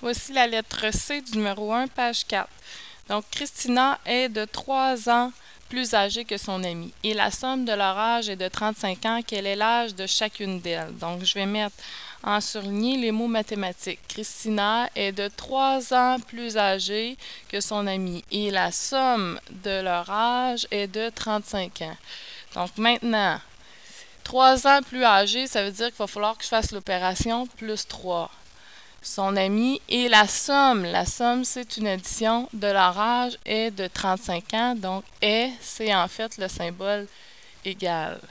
Voici la lettre C du numéro 1, page 4. Donc, Christina est de 3 ans plus âgée que son amie. Et la somme de leur âge est de 35 ans. Quel est l'âge de chacune d'elles? Donc, je vais mettre en surligné les mots mathématiques. Christina est de 3 ans plus âgée que son amie. Et la somme de leur âge est de 35 ans. Donc, maintenant, 3 ans plus âgée, ça veut dire qu'il va falloir que je fasse l'opération plus 3. Son ami et la somme c'est une addition de leur âge est de 35 ans, donc c'est en fait le symbole égal.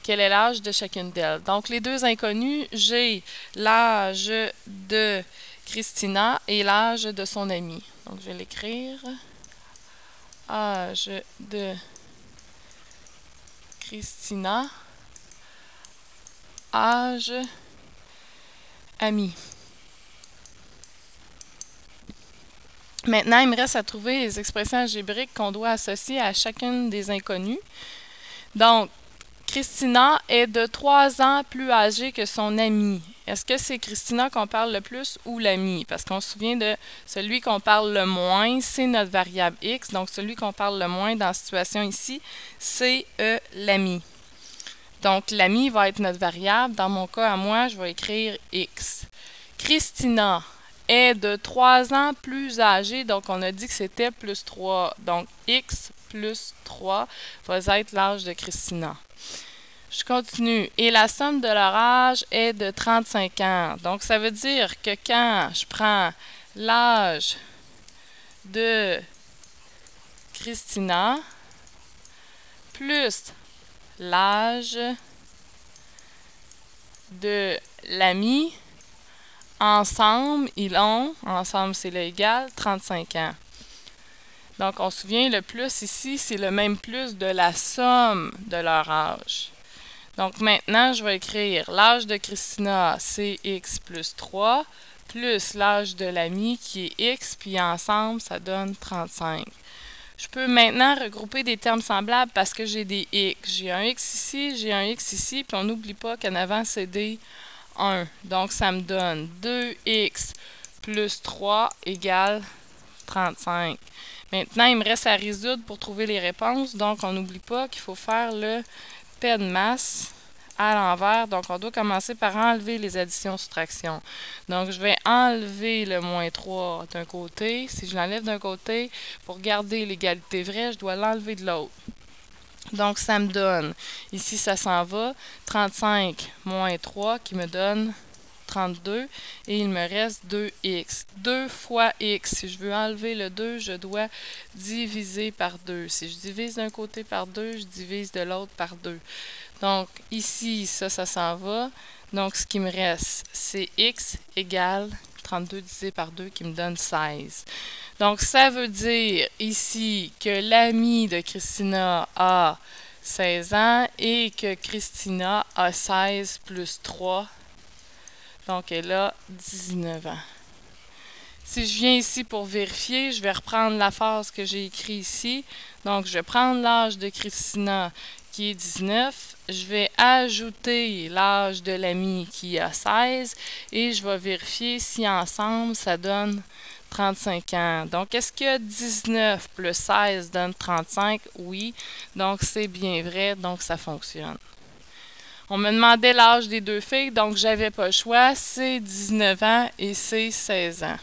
Quel est l'âge de chacune d'elles? Donc les deux inconnus, j'ai l'âge de Christina et l'âge de son ami. Donc je vais l'écrire. Âge de Christina, âge ami. Maintenant, il me reste à trouver les expressions algébriques qu'on doit associer à chacune des inconnus. Donc, Christina est de 3 ans plus âgée que son amie. Est-ce que c'est Christina qu'on parle le plus ou l'ami? Parce qu'on se souvient de celui qu'on parle le moins, c'est notre variable x. Donc, celui qu'on parle le moins dans la situation ici, c'est l'ami. Donc, l'ami va être notre variable. Dans mon cas, à moi, je vais écrire x. Christina est de 3 ans plus âgée, donc on a dit que c'était plus 3. Donc, x plus 3 va être l'âge de Christina. Je continue. Et la somme de leur âge est de 35 ans. Donc, ça veut dire que quand je prends l'âge de Christina plus l'âge de l'ami, ensemble, ensemble c'est l'égal, 35 ans. Donc, on se souvient, le plus ici, c'est le même plus de la somme de leur âge. Donc, maintenant, je vais écrire l'âge de Christina, c'est x plus 3, plus l'âge de l'ami qui est x, puis ensemble, ça donne 35. Je peux maintenant regrouper des termes semblables parce que j'ai des x. J'ai un x ici, j'ai un x ici, puis on n'oublie pas qu'en avant, c'est des 1. Donc, ça me donne 2x plus 3 égale 35. Maintenant, il me reste à résoudre pour trouver les réponses. Donc, on n'oublie pas qu'il faut faire le P de masse à l'envers. Donc, on doit commencer par enlever les additions-soustractions. Donc, je vais enlever le moins 3 d'un côté. Si je l'enlève d'un côté, pour garder l'égalité vraie, je dois l'enlever de l'autre. Donc, ça me donne, ici ça s'en va, 35 moins 3 qui me donne 32 et il me reste 2x. 2 fois x, si je veux enlever le 2, je dois diviser par 2. Si je divise d'un côté par 2, je divise de l'autre par 2. Donc, ici, ça s'en va. Donc, ce qui me reste, c'est x égale 32 divisé par 2 qui me donne 16. Donc, ça veut dire ici que l'ami de Christina a 16 ans et que Christina a 16 plus 3. Donc, elle a 19 ans. Si je viens ici pour vérifier, je vais reprendre la phrase que j'ai écrite ici. Donc, je vais prendre l'âge de Christina qui est 19. Je vais ajouter l'âge de l'ami qui a 16 et je vais vérifier si ensemble ça donne 35 ans. Donc, est-ce que 19 plus 16 donne 35? Oui. Donc, c'est bien vrai. Donc, ça fonctionne. On me demandait l'âge des deux filles, donc j'avais pas le choix. C'est 19 ans et c'est 16 ans.